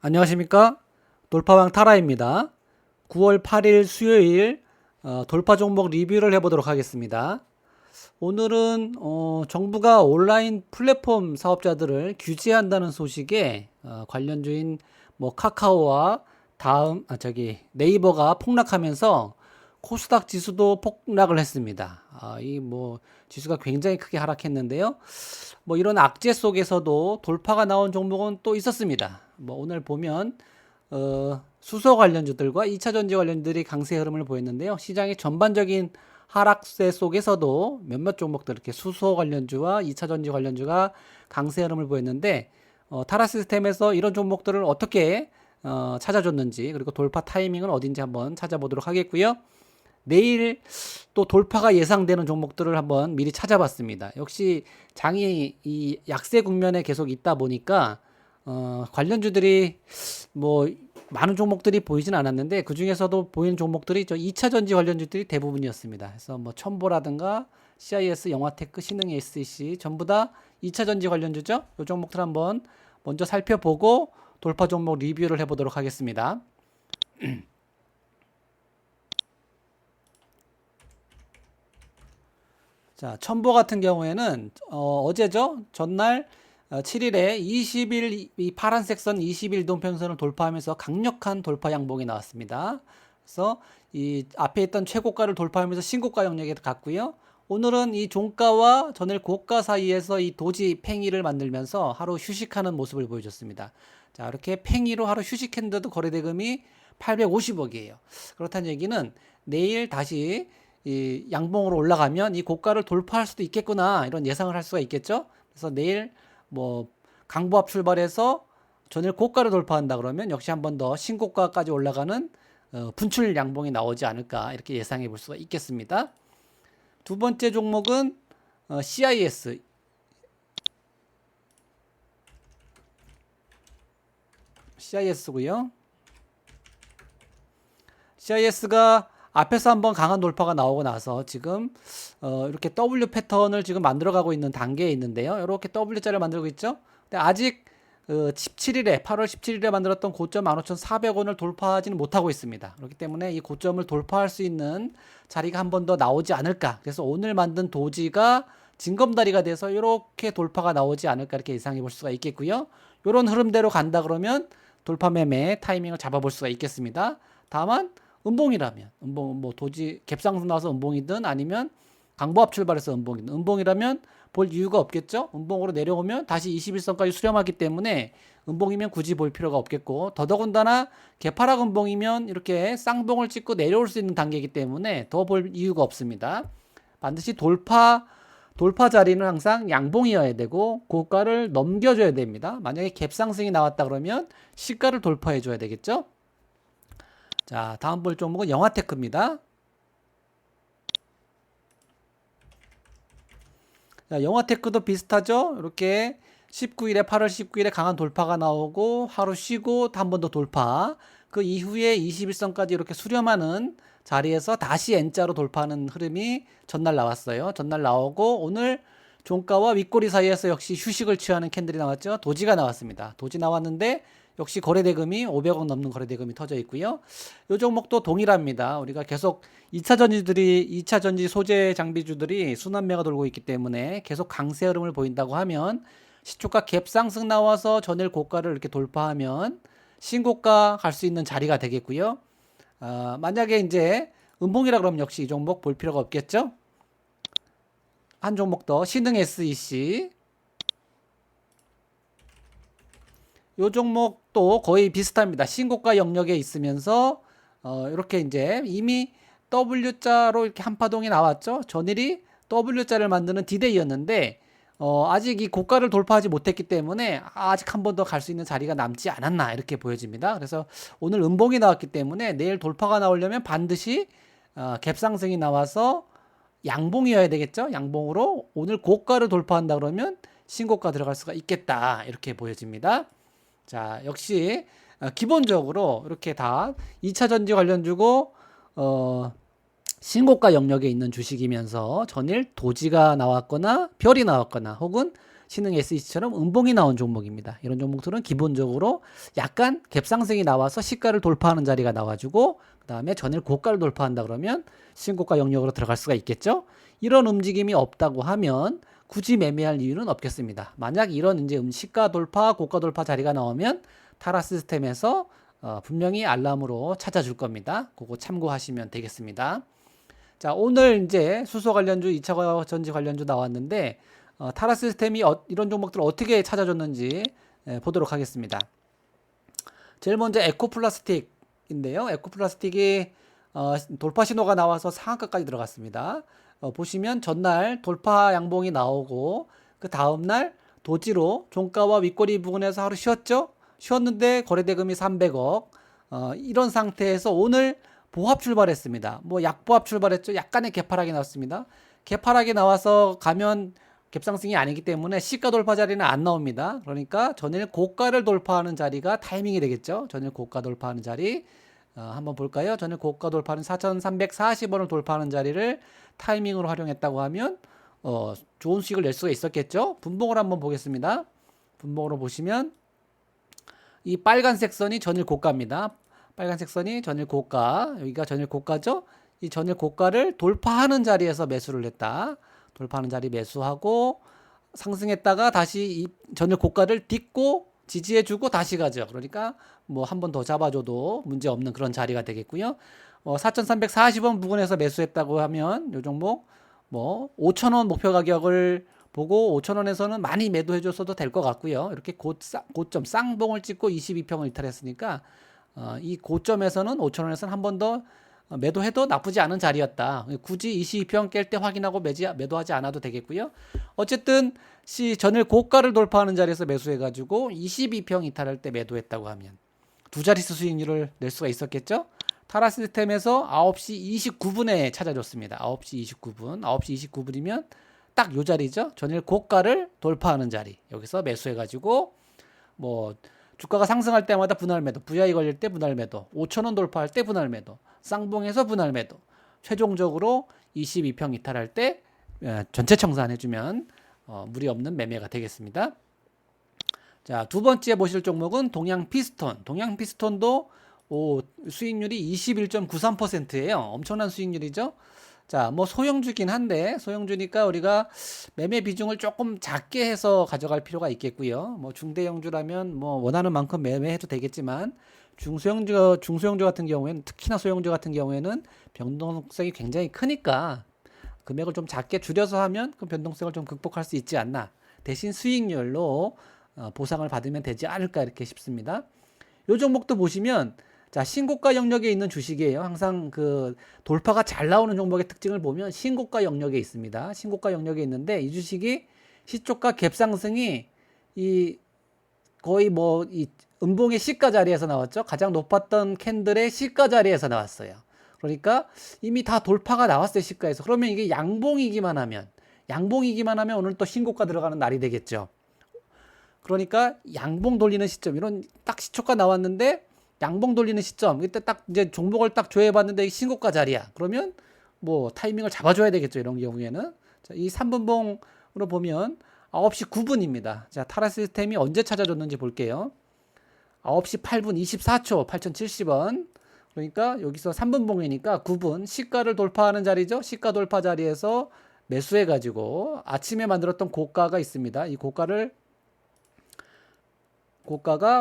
안녕하십니까? 돌파왕 타라입니다. 9월 8일 수요일 돌파 종목 리뷰를 해보도록 하겠습니다. 오늘은 정부가 온라인 플랫폼 사업자들을 규제한다는 소식에 관련주인 뭐 카카오와 네이버가 폭락하면서 코스닥 지수도 폭락을 했습니다. 이 뭐 지수가 굉장히 크게 하락했는데요. 뭐 이런 악재 속에서도 돌파가 나온 종목은 또 있었습니다. 뭐 오늘 보면 수소 관련주들과 2차 전지 관련들이 강세 흐름을 보였는데요. 시장의 전반적인 하락세 속에서도 몇몇 종목들 이렇게 수소 관련주와 2차 전지 관련주가 강세 흐름을 보였는데 타라 시스템에서 이런 종목들을 어떻게 찾아줬는지 그리고 돌파 타이밍은 어딘지 한번 찾아보도록 하겠고요. 내일 또 돌파가 예상되는 종목들을 한번 미리 찾아봤습니다. 역시 장이 이 약세 국면에 계속 있다 보니까 관련주들이 뭐 많은 종목들이 보이진 않았는데 그 중에서도 보이는 종목들이 저 2차 전지 관련주들이 대부분이었습니다. 그래서 뭐 첨보라든가 CIS, 영화테크, 신흥 SEC 전부 다 2차 전지 관련주죠. 이 종목들 한번 먼저 살펴보고 돌파 종목 리뷰를 해보도록 하겠습니다. 자, 첨보 같은 경우에는 어제죠. 전날 7일에 20일 이 파란색 선 20일 이동평선을 돌파하면서 강력한 돌파 양봉이 나왔습니다. 그래서 이 앞에 있던 최고가를 돌파하면서 신고가 영역에 갔고요. 오늘은 이 종가와 전일 고가 사이에서 이 도지 팽이를 만들면서 하루 휴식하는 모습을 보여줬습니다. 자, 이렇게 팽이로 하루 휴식했는데도 거래대금이 850억이에요. 그렇다는 얘기는 내일 다시 이 양봉으로 올라가면 이 고가를 돌파할 수도 있겠구나 이런 예상을 할 수가 있겠죠. 그래서 내일 뭐 강보합 출발해서 전일 고가를 돌파한다 그러면 역시 한 번 더 신고가까지 올라가는 분출 양봉이 나오지 않을까 이렇게 예상해 볼 수가 있겠습니다. 두 번째 종목은 CIS CIS고요. CIS가 앞에서 한번 강한 돌파가 나오고 나서 지금 이렇게 W 패턴을 지금 만들어가고 있는 단계에 있는데요. 이렇게 W자를 만들고 있죠. 근데 아직 17일에 8월 17일에 만들었던 고점 15,400원을 돌파하지는 못하고 있습니다. 그렇기 때문에 이 고점을 돌파할 수 있는 자리가 한 번 더 나오지 않을까. 그래서 오늘 만든 도지가 징검다리가 돼서 이렇게 돌파가 나오지 않을까 이렇게 예상해 볼 수가 있겠고요. 이런 흐름대로 간다 그러면 돌파 매매 타이밍을 잡아볼 수가 있겠습니다. 다만 음봉이라면 음봉 뭐 도지 갭상승 나와서 음봉이든 아니면 강보합 출발해서 음봉이든 음봉이라면 볼 이유가 없겠죠. 음봉으로 내려오면 다시 21선까지 수렴하기 때문에 음봉이면 굳이 볼 필요가 없겠고 더더군다나 개파락 음봉이면 이렇게 쌍봉을 찍고 내려올 수 있는 단계이기 때문에 더 볼 이유가 없습니다. 반드시 돌파 자리는 항상 양봉이어야 되고 고가를 넘겨줘야 됩니다. 만약에 갭상승이 나왔다 그러면 시가를 돌파해 줘야 되겠죠. 자, 다음 볼 종목은 영화테크입니다. 자, 영화테크도 비슷하죠? 이렇게 19일에 8월 19일에 강한 돌파가 나오고 하루 쉬고 한 번 더 돌파. 그 이후에 21선까지 이렇게 수렴하는 자리에서 다시 N자로 돌파하는 흐름이 전날 나왔어요. 전날 나오고 오늘 종가와 윗꼬리 사이에서 역시 휴식을 취하는 캔들이 나왔죠. 도지가 나왔습니다. 도지 나왔는데 역시 거래대금이 500억 넘는 거래대금이 터져 있고요. 이 종목도 동일합니다. 우리가 계속 2차 전지 소재 장비주들이 순환매가 돌고 있기 때문에 계속 강세 흐름을 보인다고 하면 시초가 갭 상승 나와서 전일 고가를 이렇게 돌파하면 신고가 갈 수 있는 자리가 되겠고요. 만약에 이제 음봉이라 그러면 역시 이 종목 볼 필요가 없겠죠? 한 종목 더 신흥 SEC 요 종목도 거의 비슷합니다. 신고가 영역에 있으면서 이렇게 이제 이미 W자로 이렇게 한파동이 나왔죠. 전일이 W자를 만드는 디데이였는데 아직 이 고가를 돌파하지 못했기 때문에 아직 한 번 더 갈 수 있는 자리가 남지 않았나 이렇게 보여집니다. 그래서 오늘 음봉이 나왔기 때문에 내일 돌파가 나오려면 반드시 갭상승이 나와서 양봉이어야 되겠죠. 양봉으로 오늘 고가를 돌파한다 그러면 신고가 들어갈 수가 있겠다 이렇게 보여집니다. 자, 역시 기본적으로 이렇게 다 2차 전지 관련주고 신고가 영역에 있는 주식이면서 전일 도지가 나왔거나 별이 나왔거나 혹은 신흥 SEC처럼 음봉이 나온 종목입니다. 이런 종목들은 기본적으로 약간 갭상승이 나와서 시가를 돌파하는 자리가 나와주고 그 다음에 전일 고가를 돌파한다 그러면 신고가 영역으로 들어갈 수가 있겠죠. 이런 움직임이 없다고 하면 굳이 매매할 이유는 없겠습니다. 만약 이런 이제 시가 돌파, 고가 돌파 자리가 나오면 타라 시스템에서 분명히 알람으로 찾아줄 겁니다. 그거 참고하시면 되겠습니다. 자, 오늘 이제 수소 관련주, 2차 전지 관련주 나왔는데 타라 시스템이 이런 종목들을 어떻게 찾아줬는지 보도록 하겠습니다. 제일 먼저 에코플라스틱인데요. 에코플라스틱이 돌파 신호가 나와서 상한가까지 들어갔습니다. 보시면 전날 돌파 양봉이 나오고 그 다음날 도지로 종가와 윗꼬리 부근에서 하루 쉬었죠. 쉬었는데 거래대금이 300억. 이런 상태에서 오늘 보합 출발했습니다. 뭐 약보합 출발했죠. 약간의 개파락이 나왔습니다. 개파락이 나와서 가면 갭상승이 아니기 때문에 시가 돌파 자리는 안 나옵니다. 그러니까 전일 고가를 돌파하는 자리가 타이밍이 되겠죠. 전일 고가 돌파하는 자리 한번 볼까요? 전일 고가 돌파하는 4,340원을 돌파하는 자리를 타이밍으로 활용했다고 하면 좋은 수익을 낼 수가 있었겠죠. 분봉을 한번 보겠습니다. 분봉으로 보시면 이 빨간색 선이 전일 고가입니다. 빨간색 선이 전일 고가, 여기가 전일 고가죠. 이 전일 고가를 돌파하는 자리에서 매수를 했다. 돌파하는 자리 매수하고 상승했다가 다시 이 전일 고가를 딛고 지지해주고 다시 가죠. 그러니까 뭐 한 번 더 잡아줘도 문제 없는 그런 자리가 되겠고요. 4,340원 부근에서 매수했다고 하면 이 종목 뭐 5,000원 목표 가격을 보고 5,000원에서는 많이 매도해줬어도 될 것 같고요. 이렇게 고점 쌍봉을 찍고 22평을 이탈했으니까 이 고점에서는 5,000원에서는 한 번 더 매도해도 나쁘지 않은 자리였다. 굳이 22평 깰 때 확인하고 매도하지 않아도 되겠고요. 어쨌든 전일 고가를 돌파하는 자리에서 매수해가지고 22평 이탈할 때 매도했다고 하면 두 자릿수 수익률을 낼 수가 있었겠죠. 타라 시스템에서 9시 29분에 찾아줬습니다. 9시 29분. 9시 29분이면 딱 요 자리죠. 전일 고가를 돌파하는 자리. 여기서 매수해가지고 뭐 주가가 상승할 때마다 분할 매도, VI 걸릴 때 분할 매도, 5,000원 돌파할 때 분할 매도, 쌍봉에서 분할 매도, 최종적으로 22평 이탈할 때 전체 청산해주면 무리 없는 매매가 되겠습니다. 자, 두 번째 보실 종목은 동양 피스톤. 동양 피스톤도 수익률이 21.93%예요. 엄청난 수익률이죠. 자, 뭐 소형주긴 한데 소형주니까 우리가 매매 비중을 조금 작게 해서 가져갈 필요가 있겠고요. 뭐 중대형주라면 뭐 원하는 만큼 매매해도 되겠지만 중소형주 같은 경우에는 특히나 소형주 같은 경우에는 변동성이 굉장히 크니까 금액을 좀 작게 줄여서 하면 그 변동성을 좀 극복할 수 있지 않나. 대신 수익률로 보상을 받으면 되지 않을까 이렇게 싶습니다. 이 종목도 보시면 자, 신고가 영역에 있는 주식이에요. 항상 그 돌파가 잘 나오는 종목의 특징을 보면 신고가 영역에 있습니다. 신고가 영역에 있는데 이 주식이 시초가 갭상승이 거의 뭐 이 음봉의 시가 자리에서 나왔죠. 가장 높았던 캔들의 시가 자리에서 나왔어요. 그러니까 이미 다 돌파가 나왔어요. 시가에서. 그러면 이게 양봉이기만 하면 오늘 또 신고가 들어가는 날이 되겠죠. 그러니까 양봉 돌리는 시점, 이런 딱 시초가 나왔는데 양봉 돌리는 시점, 이때 딱 이제 종목을 딱 조회해봤는데 신고가 자리야. 그러면 뭐 타이밍을 잡아줘야 되겠죠. 이런 경우에는. 자, 이 3분봉으로 보면 9시 9분입니다. 자, 타라 시스템이 언제 찾아줬는지 볼게요. 9시 8분 24초 8,070원. 그러니까 여기서 3분봉이니까 9분 시가를 돌파하는 자리죠. 시가 돌파 자리에서 매수해가지고 아침에 만들었던 고가가 있습니다. 이 고가가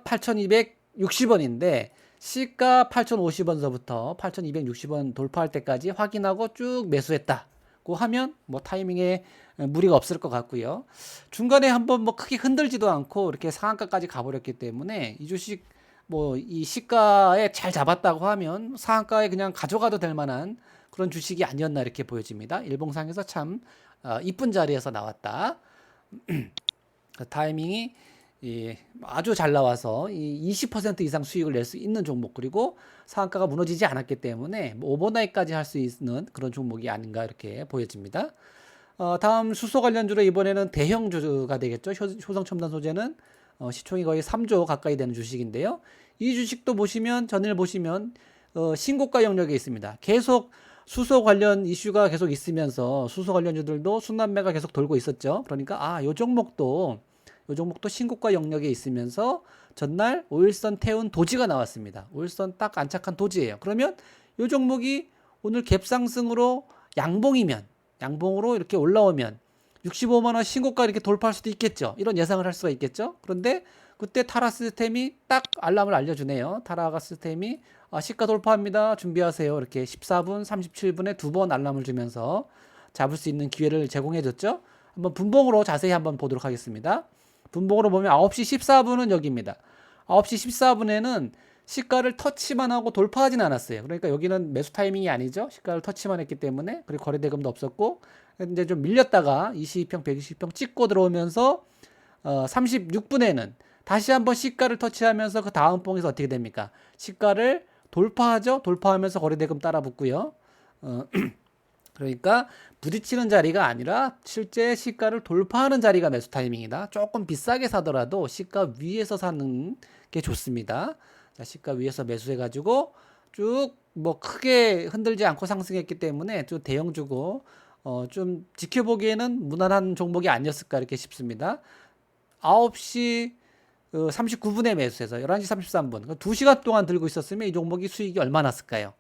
8,260원인데 시가 8,050원서부터 8,260원 돌파할 때까지 확인하고 쭉 매수했다고 하면 뭐 타이밍에 무리가 없을 것 같고요. 중간에 한번 뭐 크게 흔들지도 않고 이렇게 상한가까지 가버렸기 때문에 이 주식 뭐 이 시가에 잘 잡았다고 하면 상한가에 그냥 가져가도 될 만한 그런 주식이 아니었나 이렇게 보여집니다. 일봉상에서 참 이쁜 자리에서 나왔다. 그 타이밍이 아주 잘 나와서 20% 이상 수익을 낼 수 있는 종목, 그리고 상한가가 무너지지 않았기 때문에 뭐 오버나잇까지 할 수 있는 그런 종목이 아닌가 이렇게 보여집니다. 다음 수소 관련주로 이번에는 대형주가 되겠죠. 효성첨단 소재는 시총이 거의 3조 가까이 되는 주식인데요. 이 주식도 보시면 전일 보시면 신고가 영역에 있습니다. 계속 수소 관련 이슈가 계속 있으면서 수소 관련주들도 순환매가 계속 돌고 있었죠. 그러니까 요 종목도 신고가 영역에 있으면서 전날 5일선 태운 도지가 나왔습니다. 5일선 딱 안착한 도지예요. 그러면 요 종목이 오늘 갭상승으로 양봉으로 이렇게 올라오면 65만 원 신고가 이렇게 돌파할 수도 있겠죠. 이런 예상을 할 수가 있겠죠. 그런데 그때 타라 시스템이 딱 알람을 알려주네요. 타라 시스템이 시가 돌파합니다. 준비하세요. 이렇게 14분, 37분에 두 번 알람을 주면서 잡을 수 있는 기회를 제공해줬죠. 한번 분봉으로 자세히 한번 보도록 하겠습니다. 분봉으로 보면 9시 14분은 여기입니다. 9시 14분에는 시가를 터치만 하고 돌파하진 않았어요. 그러니까 여기는 매수 타이밍이 아니죠. 시가를 터치만 했기 때문에. 그리고 거래대금도 없었고 이제 좀 밀렸다가 22평, 120평 찍고 들어오면서 36분에는 다시 한번 시가를 터치하면서 그 다음 봉에서 어떻게 됩니까? 시가를 돌파하죠. 돌파하면서 거래대금 따라 붙고요. 그러니까 부딪히는 자리가 아니라 실제 시가를 돌파하는 자리가 매수 타이밍이다. 조금 비싸게 사더라도 시가 위에서 사는 게 좋습니다. 자, 시가 위에서 매수해가지고 쭉 뭐 크게 흔들지 않고 상승했기 때문에 좀 대형주고 좀 지켜보기에는 무난한 종목이 아니었을까 이렇게 싶습니다. 9시 39분에 매수해서 11시 33분 2시간 동안 들고 있었으면 이 종목이 수익이 얼마 났을까요?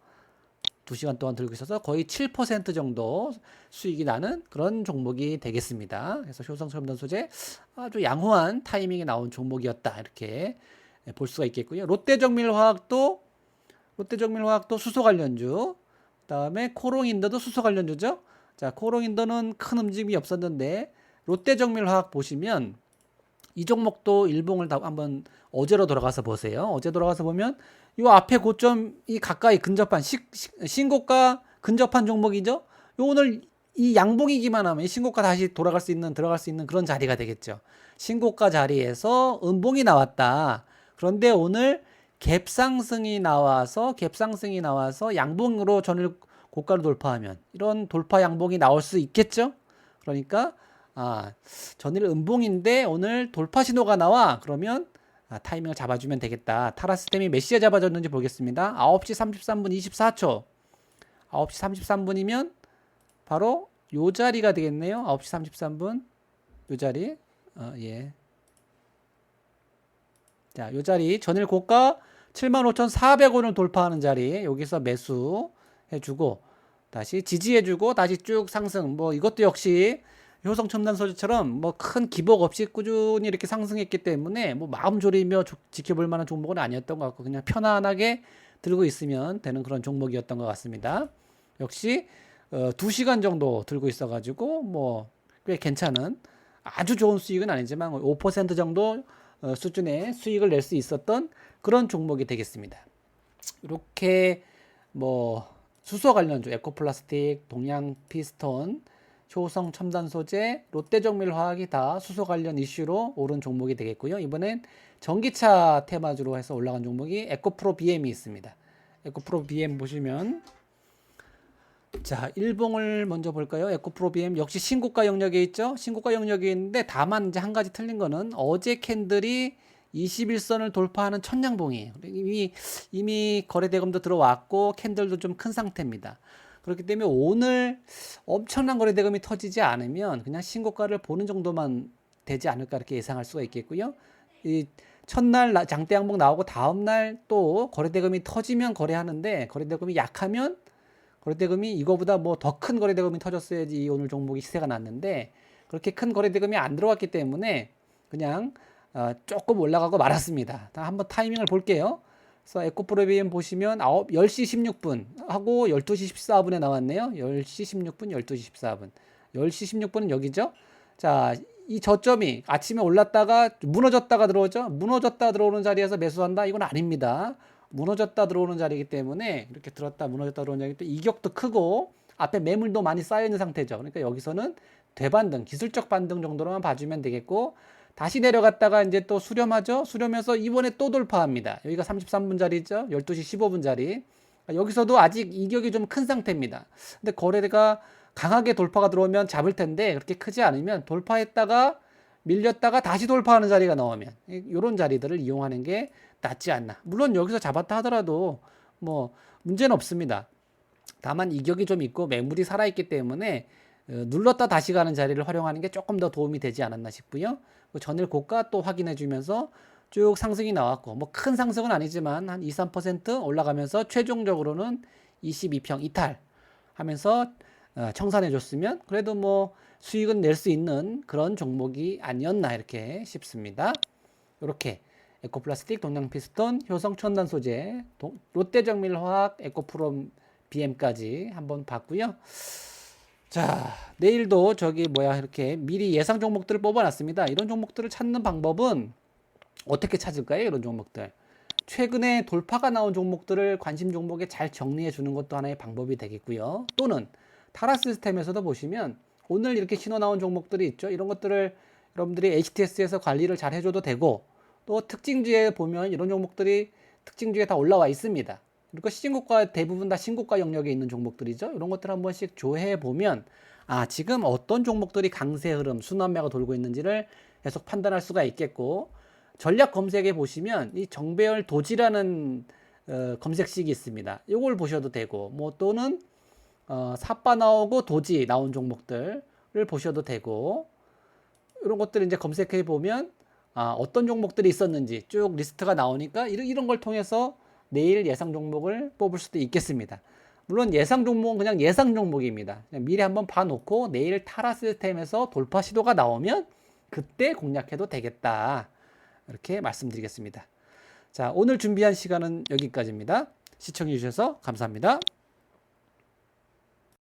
2시간 동안 들고 있어서 거의 7% 정도 수익이 나는 그런 종목이 되겠습니다. 그래서 효성첨단 소재 아주 양호한 타이밍에 나온 종목이었다 이렇게 볼 수가 있겠고요. 롯데정밀화학도 수소 관련주, 그다음에 코롱인더도 수소 관련주죠. 자, 코롱인더는 큰 움직임이 없었는데 롯데정밀화학 보시면 이 종목도 일봉을 다 한번 어제로 돌아가서 보세요. 어제 돌아가서 보면 이 앞에 고점이 가까이 근접한 신고가 근접한 종목이죠. 요 오늘 이 양봉이기만 하면 이 신고가 다시 들어갈 수 있는 그런 자리가 되겠죠. 신고가 자리에서 음봉이 나왔다. 그런데 오늘 갭상승이 나와서 양봉으로 전일 고가를 돌파하면 이런 돌파 양봉이 나올 수 있겠죠. 그러니까 전일 음봉인데 오늘 돌파 신호가 나와. 그러면 타이밍을 잡아주면 되겠다. 타라 시스템이 몇 시에 잡아줬는지 보겠습니다. 9시 33분 24초. 9시 33분이면 바로 요 자리가 되겠네요. 9시 33분 요 자리. 예. 자, 요 자리 전일 고가 75,400원을 돌파하는 자리 여기서 매수해주고 다시 지지해주고 다시 쭉 상승. 뭐 이것도 역시 효성 첨단 소재처럼 뭐 큰 기복 없이 꾸준히 이렇게 상승했기 때문에 뭐 마음 졸이며 지켜볼 만한 종목은 아니었던 것 같고 그냥 편안하게 들고 있으면 되는 그런 종목이었던 것 같습니다. 역시 2시간 정도 들고 있어가지고 뭐 꽤 괜찮은 아주 좋은 수익은 아니지만 5% 정도 수준의 수익을 낼 수 있었던 그런 종목이 되겠습니다. 이렇게 뭐 수소 관련주 에코플라스틱, 동양 피스톤, 효성 첨단 소재, 롯데정밀화학이 다 수소 관련 이슈로 오른 종목이 되겠고요. 이번엔 전기차 테마주로 해서 올라간 종목이 에코프로 BM이 있습니다. 에코프로 BM 보시면 자, 일봉을 먼저 볼까요? 에코프로 BM 역시 신고가 영역에 있죠. 신고가 영역에 있는데 다만 이제 한 가지 틀린 거는 어제 캔들이 21선을 돌파하는 천냥봉이에요. 이미 거래대금도 들어왔고 캔들도 좀 큰 상태입니다. 그렇기 때문에 오늘 엄청난 거래대금이 터지지 않으면 그냥 신고가를 보는 정도만 되지 않을까 이렇게 예상할 수가 있겠고요. 이 첫날 장대 양봉 나오고 다음날 또 거래대금이 터지면 거래하는데 거래대금이 약하면 거래대금이 이거보다 뭐 더 큰 거래대금이 터졌어야지 오늘 종목이 시세가 났는데 그렇게 큰 거래대금이 안 들어왔기 때문에 그냥 조금 올라가고 말았습니다. 한번 타이밍을 볼게요. 그래서 에코프로비엠 보시면 10시 16분 하고 12시 14분에 나왔네요. 10시 16분, 12시 14분. 10시 16분은 여기죠. 자, 이 저점이 아침에 올랐다가 무너졌다가 들어오죠. 무너졌다 들어오는 자리에서 매수한다? 이건 아닙니다. 무너졌다 들어오는 자리이기 때문에 이렇게 들었다 무너졌다 들어오는 자리이기 때문에 이격도 크고 앞에 매물도 많이 쌓여 있는 상태죠. 그러니까 여기서는 되반등, 기술적 반등 정도로만 봐주면 되겠고 다시 내려갔다가 이제 또 수렴하죠. 수렴해서 이번에 또 돌파합니다. 여기가 33분 자리죠. 12시 15분 자리. 여기서도 아직 이격이 좀 큰 상태입니다. 근데 거래가 강하게 돌파가 들어오면 잡을 텐데 그렇게 크지 않으면 돌파했다가 밀렸다가 다시 돌파하는 자리가 나오면 이런 자리들을 이용하는 게 낫지 않나. 물론 여기서 잡았다 하더라도 뭐 문제는 없습니다. 다만 이격이 좀 있고 매물이 살아있기 때문에 눌렀다 다시 가는 자리를 활용하는 게 조금 더 도움이 되지 않았나 싶고요. 그 전일 고가 또 확인해 주면서 쭉 상승이 나왔고 뭐 큰 상승은 아니지만 한 2, 3% 올라가면서 최종적으로는 22평 이탈 하면서 청산해 줬으면 그래도 뭐 수익은 낼 수 있는 그런 종목이 아니었나 이렇게 싶습니다. 이렇게 에코플라스틱, 동양피스톤, 효성 첨단 소재, 롯데정밀화학, 에코프롬 BM까지 한번 봤고요. 자, 내일도 저기 뭐야 이렇게 미리 예상 종목들을 뽑아놨습니다. 이런 종목들을 찾는 방법은 어떻게 찾을까요? 이런 종목들. 최근에 돌파가 나온 종목들을 관심 종목에 잘 정리해 주는 것도 하나의 방법이 되겠고요. 또는 타라 시스템에서도 보시면 오늘 이렇게 신호 나온 종목들이 있죠. 이런 것들을 여러분들이 HTS에서 관리를 잘 해줘도 되고 또 특징주에 보면 이런 종목들이 특징주에 다 올라와 있습니다. 그리고 시진고가 대부분 다 신고가 영역에 있는 종목들이죠. 이런 것들 한 번씩 조회해 보면 지금 어떤 종목들이 강세 흐름, 순환매가 돌고 있는지를 계속 판단할 수가 있겠고 전략 검색에 보시면 이 정배열 도지라는 검색식이 있습니다. 이걸 보셔도 되고 뭐 또는 삿바 나오고 도지 나온 종목들을 보셔도 되고 이런 것들을 이제 검색해 보면 어떤 종목들이 있었는지 쭉 리스트가 나오니까 이런 걸 통해서 내일 예상 종목을 뽑을 수도 있겠습니다. 물론 예상 종목은 그냥 예상 종목입니다. 그냥 미리 한번 봐놓고 내일 타라 시스템에서 돌파 시도가 나오면 그때 공략해도 되겠다. 이렇게 말씀드리겠습니다. 자, 오늘 준비한 시간은 여기까지입니다. 시청해 주셔서 감사합니다.